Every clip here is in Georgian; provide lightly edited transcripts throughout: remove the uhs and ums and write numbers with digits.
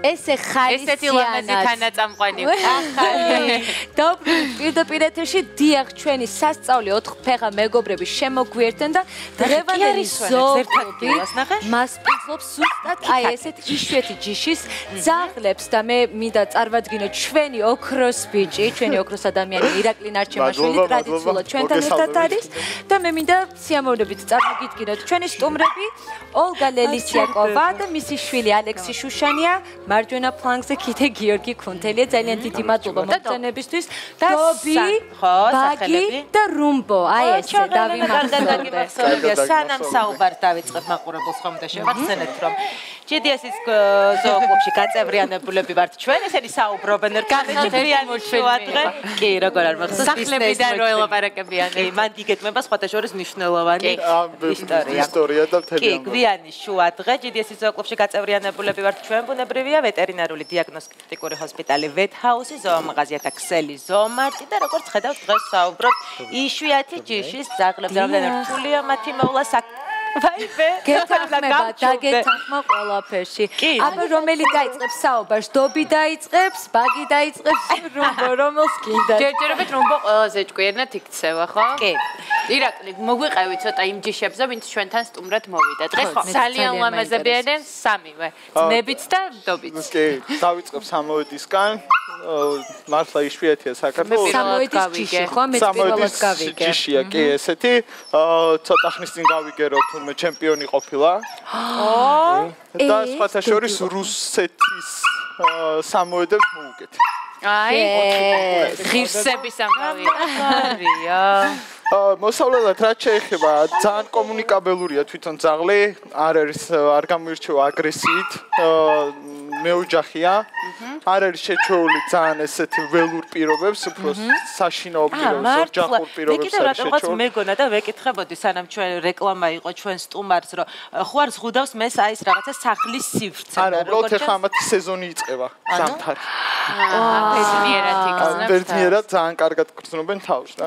ესე ხალისიანად. ესეთი ლამაზი თანაწამყვანი. და პირდაპირ ეთერში დიახ ჩვენი სასწაული 4 ფეხა მეგობრები შემოგვიერთდნენ და დღევანდელი ზოგი მას პიცლობს ზუსტად აი ესეთ იშვიათი ჯიშის ძაღლებს და მე მინდა წარმოვადგინო ჩვენი ოქროს ბიჭი, ჩვენი ოქროს ადამიანი ირაკლი ნარჩემაშვილი ტრადიციულად ჩვენთან ერთად არის და მე მინდა სიამოვნებით წარმოგიდგინოთ ჩვენი სტუმრები ოლგა ლელისიაკოვა და მისი შვილი ალექსი შუშანია, მარჯვენა ფლანგზე კიდე გიორგი ქუნთელია, ძალიან დიდი მადლობა მოგზაურობისთვის და დობი, ბაგი და რუმბო. აი ესე დავიმახსოვრებია. სანამ საუბარს დავიწყებ მაყურებელს ხომ და შევახსენეთ რომ GDS-ის ზოოკლუბში გაწევრიანებულები ვართ ჩვენ, ესენი საუბრობენ ერთმანეთთან მოჩვენადღე. კი, როგორ არ მახსოვს სახლებიდან რო ელაპარაკებიან. კი, მან იგეთმება სხვათა შორის მნიშვნელოვანი ისტორია და მთელი. კი, გვიანი შუადღე GDS-ის ზოოკლუბში გაწევრიანებულები ვართ ჩვენ, ბუნებრივია ვეტერინარული დიაგნოსტიკური ჰოსპიტალი ვეთჰაუსი, ზოომაღაზიათა ქსელი ზოომარტი და როგორც ხედავთ დღეს საუბრობთ იშვიათი ჯიშის ძაღლებზე. რამდენად რთულია მათი მოვლა გეთანხმება დაგეთანხმა ყველაფერში. აბა რომელი დაიწყებს საუბარს? დობი დაიწყებს, ბაგი დაიწყებს, რუმბო რომელს გინდა? ჯერჯერობით რუმბო ყველაზე ჭკვიანად იქცევა, ხო? კი. ირაკლი, მოგვიყევი ცოტა იმ ჯიშებზე, ვინც ჩვენთან სტუმრად მოვიდა. დღეს ძალიან ლამაზები არიან სამივე. ძმებიც და დობიც. კი, დავიწყებ სამოედისგან. მართლა იშვიათია საქართველოს. სამოედის ჯიში, ხო? მე პირველად გავიგე. ჯიშია, კი, ესეთი. ცოტა ხნის წინ გავიგე რომ თურმე ჩემპიონი ყოფილა. და სხვათა შორის რუსეთის სამოედებს მოუგეთ. აი, ღირსების ამბავია. მოსავლელად რაც შეეხება, ძალიან კომუნიკაბელურია თვითონ ძაღლი, არ გამოირჩევა აგრესიით, მეოჯახია, არ არის შეჩეული ძალიან ესეთი ველურ პირობებს, უფრო საშინაო პირობებს, ოჯახურ პირობებს. მე კიდევ რაღაც მეგონა და ვეკითხებოდი სანამ ჩვენ რეკლამა იყო ჩვენ სტუმარს, რომ ხო არ ზღუდავს მეს აი ეს რაღაცა სახლის სივრცე. არა, უბრალოდ ახლა ამათი სეზონი იწყება, ზამთარი. ბედნიერად იქცნობს. ბედნიერად ძალიან კარგად გრძნობენ თავს და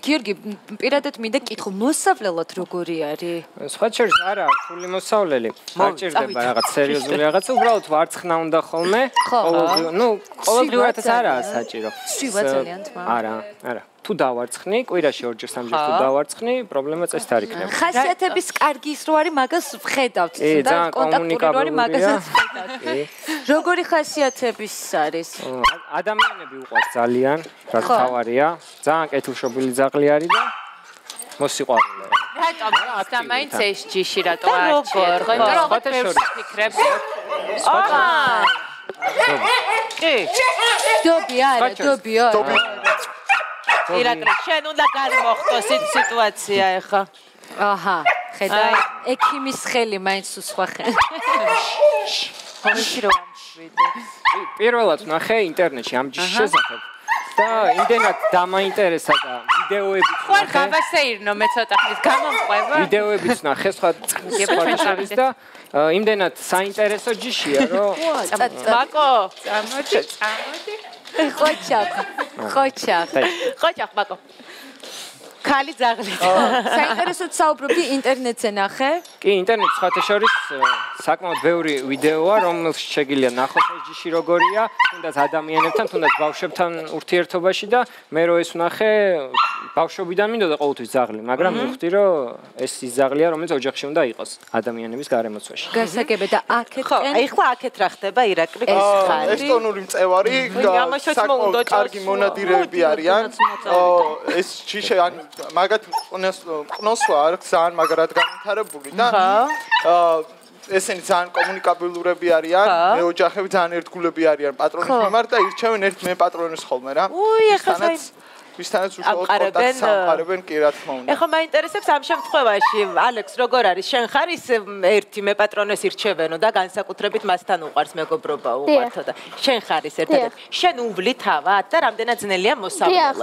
გიორგი, პირადად მინდა კითხო, მოსავლელად როგორი არის? სხვა შორის არა, რთული მოსავლელი. არ ჭირდება რაღაც სერიოზული რაღაცა, უბრალოდ ვარცხნა უნდა ხოლმე. ყოველდღიურადაც არაა საჭირო. სვივა ძალიან თმა. არა. თუ დავარცხნი, კვირაში 2-ჯერ 3-ჯერ თუ დავარცხნი, პრობლემა წესით არ იქნება. ხასიათების კარგი ის რო არის, მაგას ვხედავთ და კონტაქტური რო არის, მაგასაც ვხედავთ. როგორი ხასიათების არის? ადამიანები უყვარს ძალიან, რაც თავარია. ძალიან კეთილშობილი ძაღლი არის და მოსიყვარულე. რატომ? და მაინც ეს ჯიში რატო არჩიეთ? ხო, იმიტომ რომ ბევრს ფიქრებს. კი. დობი არა, დობი არა. ირაკლი, შენ უნდა გამოხტოს ის სიტუაცია ახლა. აჰა, ხედავ, ექიმის ხელი მაინც სხვა ხელი. ხომში რომ ამშვიდებს. პირველად ნახე ინტერნეტში ამ ჯიშის შესახებ. და იმდენად დამაინტერესა და ვიდეოებიც ხო არ გავასეირნო მე ცოტა ხნის გამომყვება. ვიდეოებიც ნახე სხვა შორის და იმდენად საინტერესო ჯიშია რომ მაკო, წამოდი. ხოჩახ, მაკო. ხალი ძაღლი. საინტერესოდ საუბრობდი ინტერნეტზე ნახე? კი, ინტერნეტში სხვათა შორის საკმაოდ ბევრი ვიდეოა, რომელშიც შეგიძლია ნახოთ ეს ჯიში როგორია, თუნდაც ადამიანებთან, თუნდაც ბავშვებთან ურთიერთობაში და მე რო ეს ვნახე, ბავშვობიდან მინდოდა ყოველთვის ძაღლი, მაგრამ მივხვდი რომ ეს ის ძაღლია, რომელიც ოჯახში უნდა იყოს ადამიანების გარემოცვაში. გასაგებია და აქეთკენ. ხო, აი ხლა აქეთ რა ხდება ირაკლი? ესტონური მწევარი, საკმაოდ კარგი მონადირეები არიან. ეს ჯიში მაგათ ყნოსვა არის ძალიან მაგრად განვითარებული და ესენი ძალიან კომუნიკაბილურები არიან, მეოჯახები ძალიან ერთგულები არიან პატრონის მიმართ და ირჩევენ ერთ მე პატრონის ხოლმე რა. ახლა ვისთანაც უშუალოდ კონტაქტს ამყარებენ კი რა თქმა უნდა. ეხლა მაინტერესებს ამ შემთხვევაში ალექს როგორ არის? შენ ხარ ის ერთი მე პატრონეს ირჩევენო და განსაკუთრებით მასთან უყარს მეგობრობა უყვართო და შენ ხარ ის ერთადერთი. შენ უვლი თავად და რამდენად ძნელია მოსავლელად?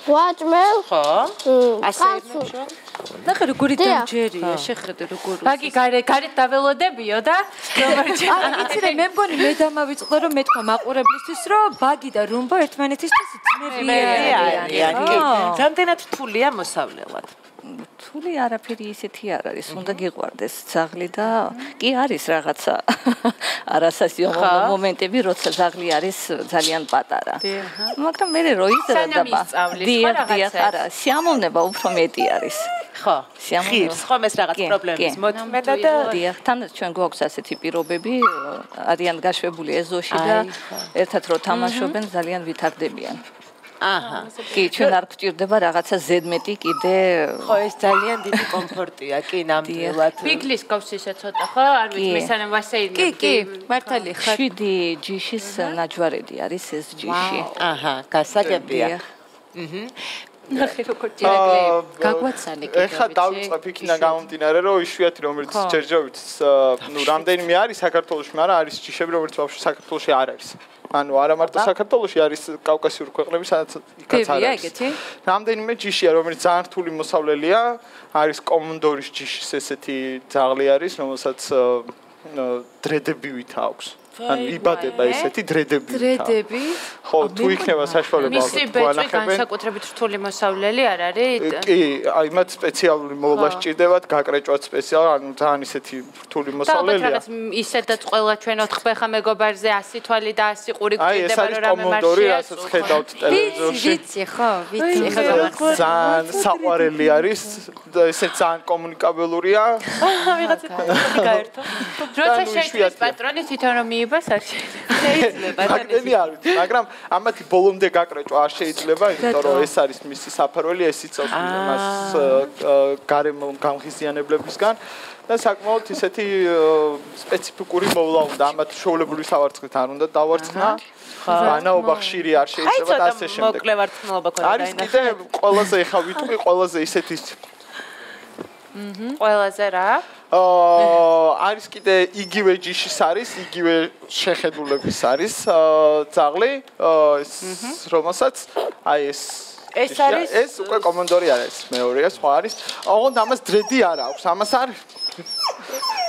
ვაჭმევ. ხო? ასე ნახე როგორი დამჯერია, შეხედე როგორ. ბაგი გარეთ დაველოდებიო და არა, იცი რა, მე მგონი მე დამავიწყდა რომ მეთქვა მაყურებლისთვის რომ ბაგი და რუმბო ერთმანეთის ძმები არიან. რამდენად რთულია მოსავლელად? სრული არაფერი ისეთი არ არის, უნდა გიყვარდეს ძაღლი და კი არის რაღაცა არასასიამოვნო მომენტები, როცა ძაღლი არის ძალიან პატარა. მაგრამ მე რო იზრდება, დიახ, არა, სიამოვნება უფრო მეტი არის. ხო, ხირს ხომ ეს რაღაც პრობლემის მოთმენა და დიახ, თან ჩვენ გვაქვს ასეთი პირობები, არიან გაშვებული ეზოში და ერთად რო თამაშობენ, ძალიან ვითარდებიან. აჰა. კი, ჩვენ არ გვჭირდება რაღაცა ზედმეტი კიდე. ხო, ეს ძალიან დიდი კომფორტია, კი, ნამდვილად. ბიგლის გავს ისე ცოტა, ხო? არ ვიცი, მესანამ ვასეირნებ. კი, მართალი ხარ. 7 ჯიშის ნაჯვარედი არის ეს ჯიში. აჰა, გასაგებია. ნახე როგორ დირექტლი გაგვაცალე კიდე. ეხლა დავიწყებ იქიდან გამომდინარე, რომ იშვიათი რომელიც ჯერჯერობით ნუ რამდენიმე არის საქართველოში, მაგრამ არის ჯიშები, რომელიც ბავშვი საქართველოში არ არის. ანუ არა მარტო საქართველოში არის კავკასიური ქვეყნები, სადაც იქაც არის. რამდენიმე ჯიშია, რომელიც ძალიან რთული მოსავლელია, არის კომონდორის ჯიშის ესეთი ძაღლი არის, რომელსაც დრედებივით აქვს. ანუ იბადება ესეთი დრედები. ხო, თუ იქნება საშუალება გვანახებენ. განსაკუთრებით რთული მოსავლელი არ არის? კი, აი მათ სპეციალური მოვლა სჭირდებათ, გაკრეჭვათ სპეციალ, ანუ ძალიან ისეთი რთული მოსავლელია. და რაღაც ისედაც ყველა ჩვენ 4 ხბეხა მეგობარზე 100 თვალი და 100 ყური გვჭირდება, რომ რამე კომონდორი, რასაც ხედავთ ტელევიზორში. ვიცი, ხო, ვიცი. ძალიან საყვარელი არის და ესე ძალიან კომუნიკაბელურია. ვიღაცა გაერთო. როცა შეჭრის პატრონი თვითონ რომ მიიბას არ შეიძლება. მაგდენი არ ვიცი, მაგრამ ამათი ბოლომდე გაკრეჭვა არ შეიძლება, იმიტომ რომ ეს არის მისი საფარველი, ეს იცავს მას გარემო გამხიზიანებლებისგან და საკმაოდ ისეთი სპეციფიკური მოვლა უნდა ამათ შოულებული სავარცხლით არ უნდა დავარცხნა. ვანაობა ხშირი არ შეიძლება და ასე შემდეგ. მოკლე ვარცხნილობა ქონდა არის კიდე ყველაზე ეხა ვიტყვი ყველაზე ისეთი ყველაზე რა? არის კიდე იგივე ჯიშის არის, იგივე შეხედულების არის ძაღლი, რომელსაც აი ეს არის ეს უკვე კომონდორი არის, მეორეა, სხვა არის. ოღონდ ამას დრედი არ აქვს, ამას არ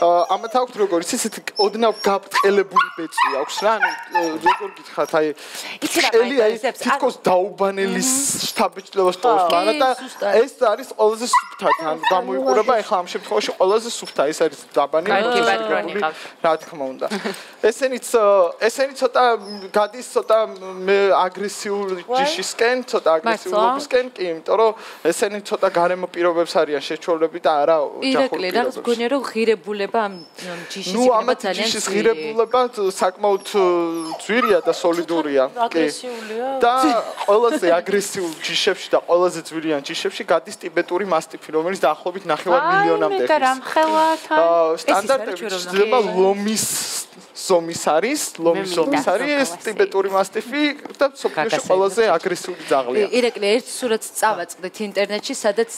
ამათ აქვს როგორც ისეთი ოდნავ გაბრტყელებული ბეწვი აქვს რა, ანუ როგორ გითხრათ, აი ელი აი თითქოს დაუბანელი შთაბეჭდილებას ტოვს, მაგრამ და ეს არის ყველაზე სუფთად, ანუ გამოიყურება ახლა ამ შემთხვევაში ყველაზე სუფთა, ეს არის დაბანი, რა თქმა უნდა. ესენი ცოტა გადის ცოტა აგრესიულ ჯიშისკენ, ცოტა აგრესიულობისკენ, კი, იმიტომ რომ ესენი ცოტა გარემო პირობებს არიან შეჩვეულები და არა ოჯახური პირობები. რომ ღირებულება ამ ჯიშის იქნება ძალიან ჯიშის ღირებულება საკმაოდ ძვირია და სოლიდურია. აგრესიულია. და ყველაზე აგრესიულ ჯიშებში და ყველაზე ძვირიან ჯიშებში გადის ტიბეტური მასტიფი, რომელიც დაახლოებით 9 მილიონამდე ხის. და რამხელა თან სტანდარტები შეიძლება ლომის ზომის არის, ეს ტიბეტური მასტიფი და სოფლიოში ყველაზე აგრესიული ძაღლია. ირაკლი, ერთ სურათს წავაწყდით ინტერნეტში, სადაც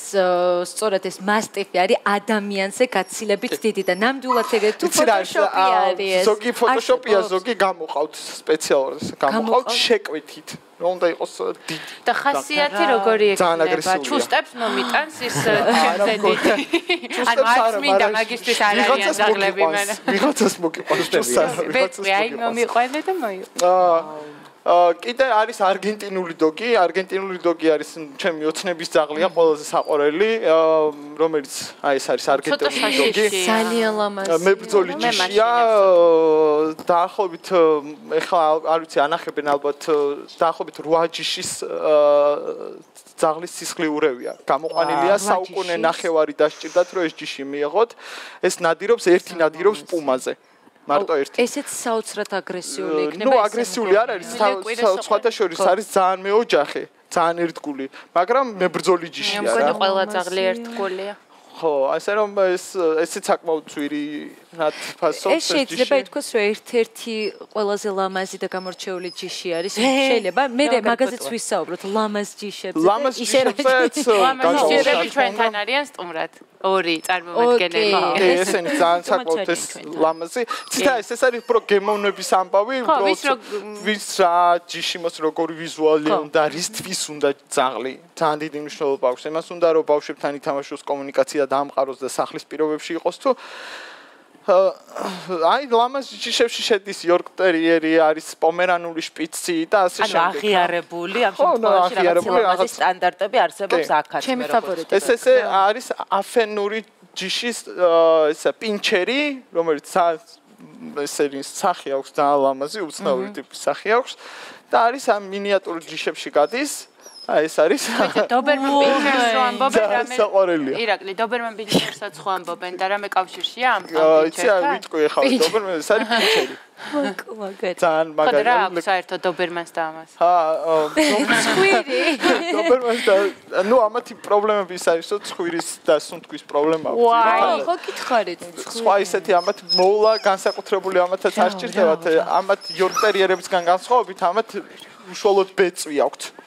სწორად ეს მასტიფი არის ადამიანზე გაცილებით დიდი და ნამდვილად ეგრე თუ ფოტოშოპი არის. ზოგი ფოტოშოპია, ზოგი გამოყავთ სპეციალურად, გამოყავთ შეკვითით. რომ უნდა იყოს დიდი. და ხასიათი როგორი ექნება? ჩუსტებს მომიტანს ის ჩემზე დიდი. ანუ არც მინდა მაგისტრის არ არიან ძაღლები მან. ვიღაცას მოგიყვანს ჩუსტას. ვეწვი, აი მომიყვანე და მოიყვანე. კიდე არის არგენტინული დოგი, არგენტინული დოგი არის ჩემი ოცნების ძაღლია, ყველაზე საყვარელი, რომელიც აი ეს არის არგენტინული დოგი. ძალიან ლამაზია. მებრძოლი ჯიშია, დაახლოებით ეხლა არ ვიცი, ანახებენ ალბათ დაახლოებით 8 ჯიშის ძაღლის სისხლიურევია. გამოყვანილია საუკუნე ნახევარი დასჭირდათ, რომ ეს ჯიში მიიღოთ. ეს ნადირობს, ერთი ნადირობს პუმაზე. მარტო ერთი. ესეც საოცრად აგრესიული იქნება. ნუ აგრესიული არ არის, სხვათა შორის არის ძალიან მეოჯახე, ძალიან ერთგული, მაგრამ მებრძოლი ჯიშია რა. მეგონი ყველა ძაღლი ერთგულია. ხო, ასე რომ ესეც საკმაოდ ძვირი რაც ფასობს ეს შეიძლება ითქვას, რომ ერთ-ერთი ყველაზე ლამაზი და გამორჩეული ჯიში არის. შეიძლება მე მაგაზეც ვისაუბროთ ლამაზ ჯიშებზე. ლამაზ ჯიშებზეც ჯიშები ჩვენთან არიან სტუმრად. ორი წარმომადგენელი. ესენი ძალიან საკმაოდ ეს ლამაზი. ციტა ეს არის უფრო გემოვნების ამბავი, ვის რა ჯიშიმოს როგორი ვიზუალი უნდა, რისთვის უნდა ძაღლი. ძალიან დიდი მნიშვნელობა აქვს. εμას უნდა რომ ბავშვებთან ითამაშოს, კომუნიკაცია დაამყაროს და სახლის პირობებში იყოს თუ აი ლამაზ ჯიშებში შედის იორკტერიერი, არის პომერანული შპიცი და ასე შემდეგ. ანუ აღიარებული ამ შემთხვევაში რაღაც სტანდარტები არსებობს აქაც. ჩემი ფავორიტი. ეს არის აფენური ჯიშის ესა პინჩერი, რომელიც ესენი სახე აქვს და ლამაზი უცნაური ტიპის სახე აქვს და არის ამ მინიატურ ჯიშებში გადის. ეს არის დობერმან პინჩერს რო ამბობენ რამე საყვარელია. ირაკლი დობერმან პინჩერსაც ხო ამბობენ და რამე კავშირშია ამ იცი ვიტყვი ახლა დობერმან ეს არის პინჩერი. მაგარი. ძალიან მაგარი. რა აქვს საერთოდ დობერმანს და ამას? ცხვირი. დობერმანს და ნუ ამათი პრობლემები ის არის, რომ ცხვირის და სუნთქვის პრობლემა აქვს. ვაი, ხო გითხარით. სხვა ისეთი ამათ მოვლა განსაკუთრებული ამათაც არ სჭირდებათ, ამათ იორკტერიერებისგან განსხვავებით ამათ უშუალოდ ბეწვი აქვთ.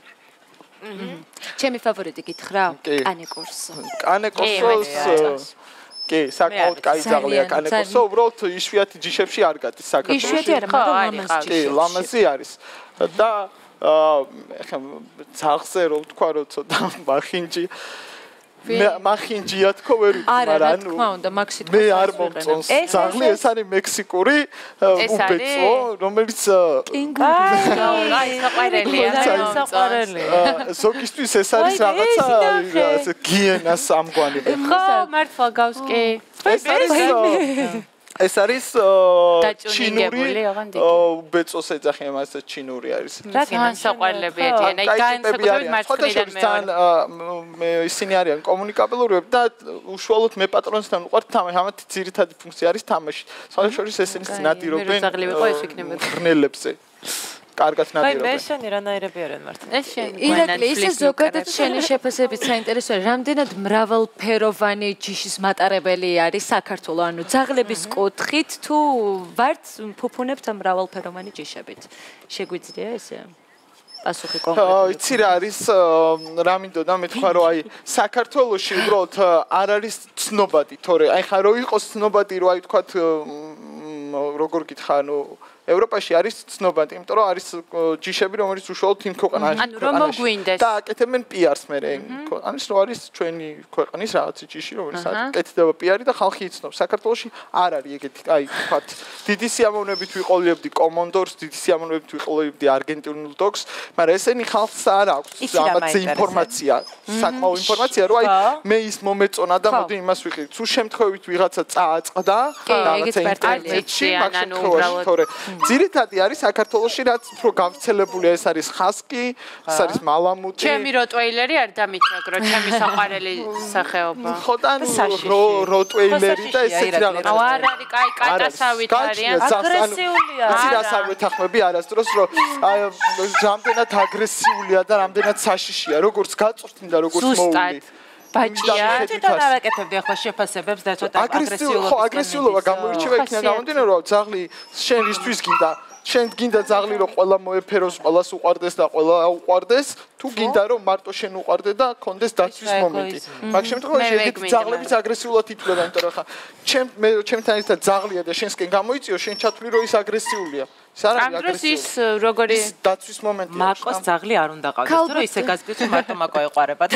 ჩემი ფავორიტი გითხრა? კანეკორსო. კანეკორსოს კი, საკმაოდ კაი ძაღლია კანეკორსო, უბრალოდ იშვიათი ჯიშებში არ გადის საქართველოში. იშვიათი არა, მაგრამ ლამაზი. კი, ლამაზი არის. და ეხლა ძაღლზე რო ვთქვა, რომ ცოტა მახინჯი მახინჯია თქო ვერ არა, თქმა უნდა, მაქსიტ მე არ მომწონს ძაღლი, ეს არის მექსიკური უბეწო, რომელიც აი, საყვარელია. ზოგისთვის ეს არის რაღაცა ასე გიენას ამგვარი. ხო, მართლა გავს კი. ეს არის ჩინური უბეწოს ეძახიან მას ჩინური არის. რადგან საყვარლები ედიან, აი განსაკუთრებით მარცხნიდან მე ისინი არიან კომუნიკაბილურები და უშუალოდ მე პატრონისთან ვიყავ თამაში, ამათი ძირითადი ფუნქცია არის თამაში. სხვადასხვა შორის ესენი ნადირობენ ღრნელებზე. კარგად ნადირობენ. აი, მე რანაირები არიან მართლა. ეს შენ. ირაკლი, ისე ზოგადად შენი შეფასებით საინტერესოა, რამდენად მრავალფეროვანი ჯიშის მატარებელი არის საქართველო, ანუ ძაღლების კუთხით თუ ვართ ფუფუნებთ ამ მრავალფეროვანი ჯიშებით. შეგვიძლია ესე? პასუხი კონკრეტულად. იცი რა არის, რა მინდოდა მეთქვა რომ აი საქართველოში უბრალოდ არ არის ცნობადი, თორე აი ხა რო იყოს ცნობადი, რო აი თქვათ როგორ გითხრა, ანუ ევროპაში არის ცნობადი, იმიტომ რომ არის ჯიშები, რომელიც უშუალოდ იმ ქვეყანაში. ანუ რომ მოგვინდეს. და აკეთებენ პიარს მე. ანუ რომ არის ჩვენი ქვეყნის რაღაც ჯიში, რომელიც აკეთდება პიარი და ხალხი იცნობს. საქართველოში არ არის ეგეთი, აი თქვათ, დიდი სიამოვნებით ვიყოლებდი კომონდორს, დიდი სიამოვნებით ვიყოლებდი არგენტინულ დოგს, მაგრამ ესენი ხალხს არ აქვს ამაზე ინფორმაცია, საკმაო ინფორმაცია, რომ აი მე ის მომეწონა და მოდი იმას ვიყიდ. თუ შემთხვევით ვიღაცა წააწყდა რაღაცა ინტერნეტში, მაგრამ თორე ძირითადი არის საქართველოში, რაც უფრო გავრცელებულია, ეს არის ხასკი, ეს არის მალამუტი. ჩემი როტვეილერი არ დამიჩაგრო, ჩემი საყვარელი სახეობა. ხო და როტვეილერი და ესეთი რაღაც. არ არის, კაი, კატასავით არიან. აგრესიულია. იცი რა სამეთახმები არასდროს, რომ აი რამდენად აგრესიულია და რამდენად საშიშია, როგორც გაწვრთნი და როგორც მოული. ბაჭია, თვითონ არ აკეთებდი ახლა შეფასებებს და ცოტა აგრესიულობა. ხო, აგრესიულობა გამოირჩევა იქიდან გამომდინარე, რომ ძაღლი შენ ისთვის გინდა, შენ გინდა ძაღლი რომ ყველა მოეფეროს, ყველას უყვარდეს და ყველა აუყვარდეს, თუ გინდა რომ მარტო შენ უყვარდე და კონდეს დაცვის მომენტი. მაგ შემთხვევაში ეგეთი ძაღლებიც აგრესიულად ითვლება, იმიტომ რომ ხა ჩემთან ერთად ძაღლია და შენსკენ გამოიწიო, შენ ჩათვლი რომ ის აგრესიულია. ამ დროს ის როგორი დაცვის მომენტია. მაკოს ძაღლი არ უნდა ყავდეს, თუ რომ ისე გასწრებს რომ მარტო მაკო ეყარებათ.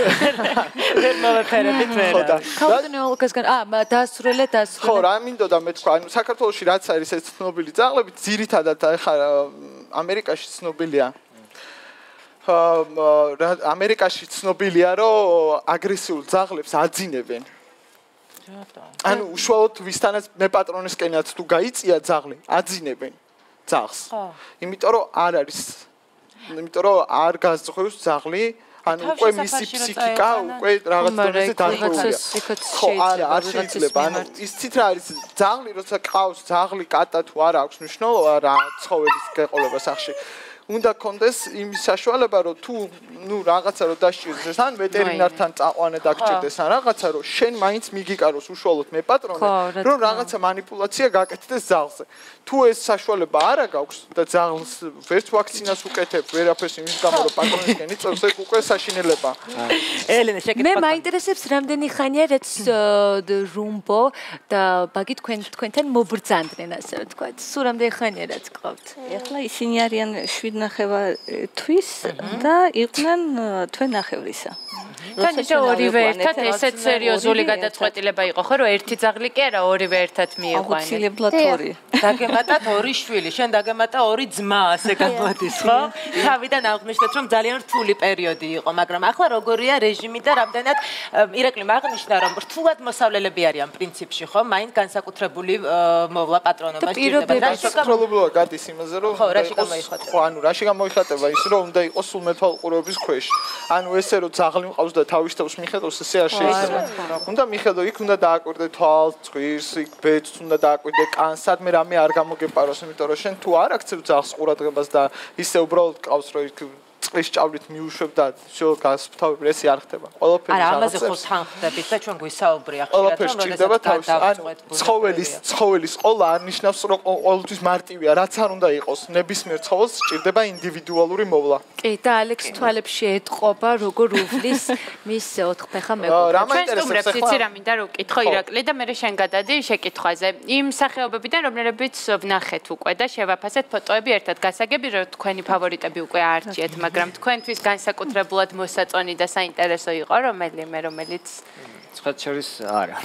ვერ მოვეფერებით ვერა. ქალდნეოლოგისგან დაასრულეთ. ხო, რა მინდოდა მე თქვა, ანუ საქართველოში რაც არის ეს ცნობილი ძაღლები, ძირითადად ახლა ამერიკაში ცნობილია. ამერიკაში ცნობილია, რომ აგრესიულ ძაღლებს აძინებენ. ანუ უშუალოდ ვისთანაც მე პატრონისკენაც თუ გაიწია ძაღლი, აძინებენ. ძაღლს. იმიტომ რომ არ არის. იმიტომ რომ არ გაზღვევს ძაღლი, ანუ უკვე მისი ფსიქიკა უკვე რაღაც დონეზე დარღვეულია. ხო, არ შეიძლება. ანუ ისიც რა არის ძაღლი, როცა ყავს ძაღლი, კატა თუ არ აქვს მნიშვნელობა რა ცხოველის გაყოლება სახში. უნდა კონდეს იმის საშუალება, რომ თუ ნუ რაღაცა რომ დასჭირდეს, ან ვეტერინართან წაყვანე და გჭირდეს, ან რაღაცა რომ შენ მაინც მიგიკაროს უშუალოდ მე პატრონი, რომ რაღაცა манипуляция გაკეთდეს ძაღლზე. თუ ეს საშუალება არა გაქვს და ძაღლს ვერც ვაქცინას უკეთებ, ვერაფერს იმის გამო რომ პატრონისკენ იწევს, ეგ უკვე საშინელება. ელენე შეკეთება. მე მაინტერესებს რამდენი ხანია რაც რუმბო და ბაგი თქვენთან მობრძანდნენ ასე ვთქვათ. სულ რამდენი ხანია რაც გყავთ? ეხლა ისინი არიან 7.5 თვის და იყვნენ თვე ნახევრისა. თან ისე ორივე ერთად ესეც სერიოზული გადაწყვეტილება იყო ხო რომ ერთი ძაღლი კი არა ორივე ერთად მიიყვანეთ აუცილებლად ორი დაგემატათ ორი შვილი შენ დაგემატა ორი ძმა ასე გამოდის ხო თავიდან აღნიშნეთ რომ ძალიან რთული პერიოდი იყო მაგრამ ახლა როგორია რეჟიმი და რამდენად ირაკლი აღნიშნა რომ რთულად მოსავლელები არიან პრინციპში ხო მაინც განსაკუთრებული მოვლა პატრონობა ჭირდება და სტროლობლოა გადის იმაზე რომ ხო რაში გამოიხატება ხო ანუ რაში გამოიხატება ის რომ უნდა იყოს სულმეთვალყურეობის ქვეშ ანუ ესე რომ ძაღლი მყავს და თავის თავს მიხედავს ესე არ შეიძლება უნდა მიხედო იქ უნდა დააკვირდე თვალს წვირს იქ ბეწს უნდა დააკვირდე კანს სადმე რამე არ გამოგეპაროს იმიტომ რომ შენ თუ არ აქცევ ძაღლს ყურადღებას და ისე უბრალოდ ყავს რომ იქ წყლის ჭავლით მიუშვებ და შო გასთავები ესე არ ხდება ყველაფერი არა ამაზე ხო თან ხდებით და ჩვენ გვისაუბრია ხშირად რომ ჭირდება თავის ან ცხოველის ყოლა არ ნიშნავს რომ ყოველთვის მარტივია რაც არ უნდა იყოს ნებისმიერ ცხოველს ჭირდება ინდივიდუალური მოვლა კი და ალექს თვალებში ეთყობა როგორ უვლის მის ოთხფეხა მეგობრებს ჩვენ სტუმრებს იცი რა მინდა რომ ვკითხო ირაკლი და მე შენ გადადი შეკითხვაზე იმ სახეობებიდან რომლებიც ვნახეთ უკვე და შევაფასეთ ფოტოები ერთად გასაგები რომ თქვენი ფავორიტები უკვე არჩიეთ მაგრამ თქვენთვის განსაკუთრებულად მოსაწონი და საინტერესო იყო რომელიმე რომელიც სხვათ შორის არა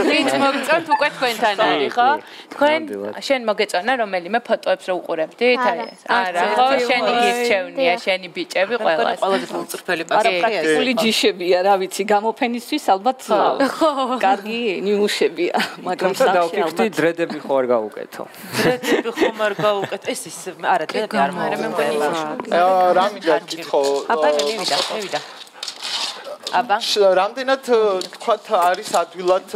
ვინც მოგწონთ უკვე თქვენთან არის ხო თქვენ შენ მოგეწონა რომელიმე ფოტოებს რო უყურებდით არა ხო შენი გირჩევნია შენი ბიჭები ყველას ყველაზე მოწრფელი პასუხია ფული ჯიშებია რა ვიცი გამოფენისთვის ალბათ კარგი ნიუშებია მაგრამ დავფიქრდი დრედები ხო არ გავუკეთო დრედები ხომ არ გავუკეთო ეს ის არა დრედები არ მომწონს რა მიგაკითხო აბა მივიდა აბა რამდენად თქვათ არის ადვილად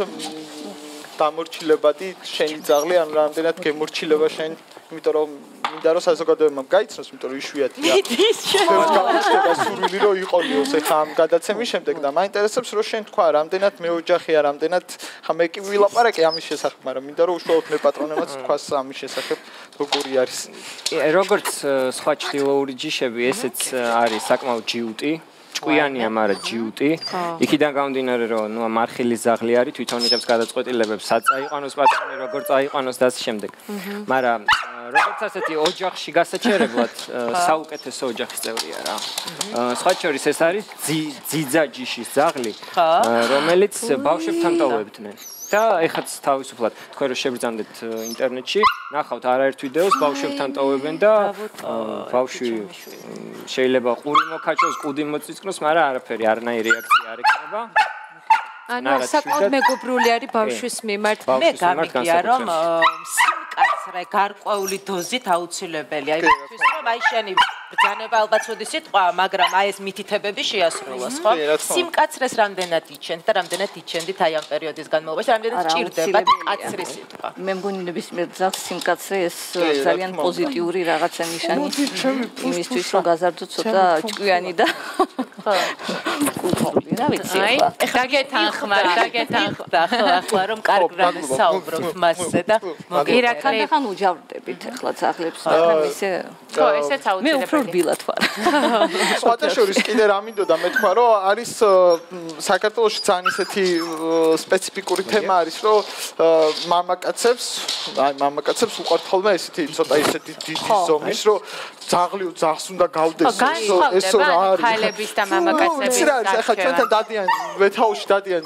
დამორჩილებადი შენი ძაღლი ან რამდენად გემორჩილება შენ იმიტომ რომ მინდა რომ საზოგადოებამ გაიცნოს იმიტომ რომ იშვიათია გამოსდება სურვილი რომ იყოლიოს ეხა ამ გადაცემის შემდეგ და მაინტერესებს რომ შენ თქვა რამდენად მეოჯახია რამდენად ხა მე კი ვილაპარაკე ამის შესახებ მაგრამ მინდა რომ უშუალოდ მე პატრონებაც თქვას ამის შესახებ როგორი არის როგორც სხვა ჩtildeური ჯიშები ესეც არის საკმაოდ ჯიუტი ჭკვიანია, მაგრამ ჯიუტი. იქიდან გამომდინარე, რომ ნუ მარხილის ძაღლი არის, თვითონ იღებს გადაწყვეტილებებს, სად წაიყვანოს პატრონი, როგორ წაიყვანოს და ასე შემდეგ. მაგრამ როგორც ასეთი ოჯახში გასაჩერებლად საუკეთესო ოჯახის წევრია რა. სხვა შორის ეს არის ძიძა ჯიშის ძაღლი, რომელიც ბავშვებთან ტოვებდნენ. და ეხაც თავისუფლად თქვენ რო შეგრძანდეთ ინტერნეტში, ნახავთ არაერთ ვიდეოს ბავშვებთან ტოვებენ და ბავშვი შეიძლება ყური მოკაჭოს, კუდი მოწიწკნოს, მაგრამ არაფერი, არანაირი რეაქცია არ ექნება. ანუ საკმაოდ მეგობრული არის ბავშვის მიმართ. მე გამიგია რომ სიმკაცრე გარკვეული დოზით აუცილებელია იმისთვის რომ აი შენი ბრძანება ალბათ ცუდი სიტყვაა, მაგრამ აი ეს მითითებები შეასრულოს, ხო? სიმკაცრეს რამდენად იჩენთ და რამდენად იჩენდით აი ამ პერიოდის განმავლობაში, რამდენად ჭირდება კაცრი სიტყვა. მე მგონი ნებისმიერ ძაღლს სიმკაცრე ეს ძალიან პოზიტიური რაღაცა ნიშანი. იმისთვის რომ გაზარდოთ ცოტა ჭკვიანი და კულტურული, რა ვიცი. აი, დაგეთანხმა ხო, ახლა რომ კარგ რამეს საუბრობთ მასზე და ირაკლი ხან უჯავრდებით ახლა ძაღლებს, მაგრამ ისე ხო, ესეც აუცილებელია. ვილად ვარ. სხვათა შორის კიდე რა მინდოდა მე თქვა რომ არის საქართველოში ძალიან ისეთი სპეციფიკური თემა არის რომ მამაკაცებს უყვართ ხოლმე ესეთი ცოტა ისეთი დიდი ზომის რომ ძაღლს უნდა გავდეს ესო რა არის ხალების და მამაკაცების არჩევა ახლა ჩვენთან დადიან ვეთაუში დადიან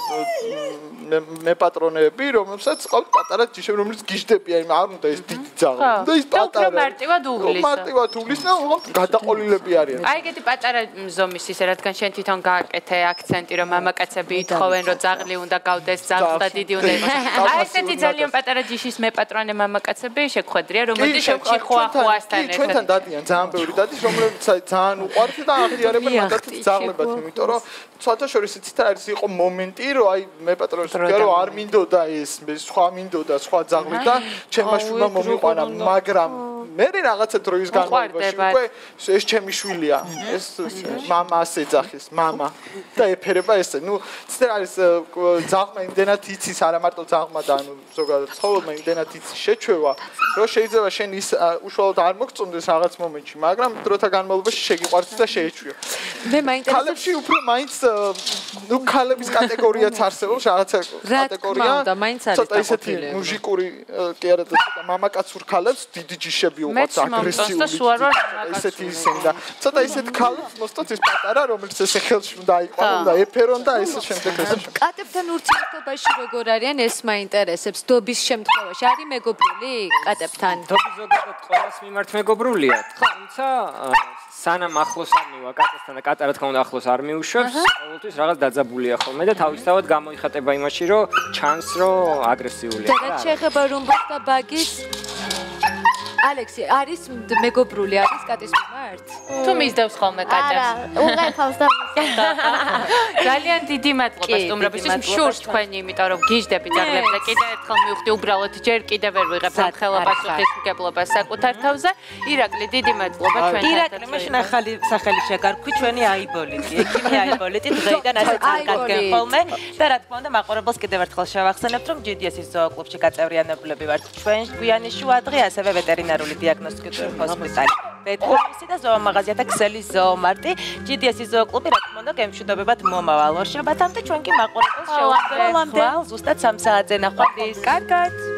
მე პატრონები რომელსაც ყავთ პატარა ჯიშები რომელიც გიждდებიან არ უნდა ეს დიდი ძაღლი და ის პატარა მარტივად უვლის და გადაყოლილები არიან. აი ეგეთი პატარა ზომის ისე რადგან შენ თვითონ გააკეთე აქცენტი რომ მამაკაცები ითხოვენ რომ ძაღლი უნდა გავდეს ძაღლს და დიდი უნდა იყოს. აი ესეთი ძალიან პატარა ჯიშის მეპატრონე მამაკაცები შეგხვედრია რომ მოდი შევჭიხოასთან ერთად. ჩვენთან დადიან ძალიან ბევრი დადის რომლებიც ძალიან უყვართ და აღიარებენ მაგათ ძაღლებად იმიტომ რომ სხვათა შორის იცით არის იყო მომენტი რომ აი მეპატრონეს ვთქვა რომ არ მინდოდა ეს სხვა მინდოდა სხვა ძაღლი და ჩემმა შვილმა მომიყვანა მაგრამ მე რაღაცა დროის განმავლობაში უკვე ეს ჩემი შვილია ეს мама ასე ძახის мама და ეფერება ესე ნუ ცდ არის ძაღლმა იმდენად იცის არა მარტო ძაღლმა და ანუ ზოგადად ცხოველმა იმდენად იცის შეჩვევა რომ შეიძლება შენ ის უშუალოდ არ მოგწონდეს რაღაც მომენტში მაგრამ დროთა განმავლობაში შეგიყვარდეს და შეეჩვიო მე მაინტერესებს ქალებში უფრო მაინც ნუ ქალების კატეგორიაც არსებობს რაღაცა კატეგორია ცოტა ისეთი მუჟიკური კი არა და მამაკაცურ ქალებს დიდი ჯიშები ხალები უყურთ აგრესიული ესეთი ისინი და ცოტა ისეთ ხალებს მოსწონთ ის პატარა რომელიც ესე ხელში უნდა აიყვანონ და ეფერონ და ესე შემდეგ ესე კატებთან ურთიერთობაში როგორ არიან ეს მაინტერესებს დობის შემთხვევაში არის მეგობრული კატებთან დობი ზოგადად ყოველს მიმართ მეგობრულია თუმცა სანამ ახლოს არ მივა კატესთან და კატა რა თქმა უნდა ახლოს არ მიუშვებს ყოველთვის რაღაც დაძაბულია ხოლმე და თავისთავად გამოიხატება იმაში რომ ჩანს რომ აგრესიულია და რაც შეეხება რუმბოს და ბაგის ალექსი არის მეგობრული არის კატის მიმართ თუ მისდევს ხოლმე კატებს არა უღებავს და ძალიან დიდი მადლობა სტუმრებისთვის მშურს თქვენი იმიტომ რომ გიждები ძაღლებს და კიდევ ერთხელ მივხვდი უბრალოდ ჯერ კიდევ ვერ ვიღებ ხელაპასუხისმგებლობას საკუთარ თავზე ირაკლი დიდი მადლობა ჩვენთან ირაკლი მაშინ ახალი სახელი შეგარქვი ჩვენი აიბოლიტი ექიმი აიბოლიტი დღეიდან ასე წარგადგენ ხოლმე და რა თქმა უნდა მაყურებელს კიდევ ერთხელ შევახსენებთ რომ GDS-ის ზოოკლუბში გაწევრიანებულები ვართ ჩვენ გვიანი შუადღე ასევე ვეტერინარული დიაგნოსტიკური ჰოსპიტალი ვეტერინარული და ზოომაღაზიათა ქსელის ზოომარტი GDS-ის ზოოკლუბი რა თქმა უნდა გემშვიდობებად მომავალ ორ შაბათამდე ჩვენ კი მაყურებელს შევხვდებით ზუსტად 3 საათზე ნახვამდის კარგად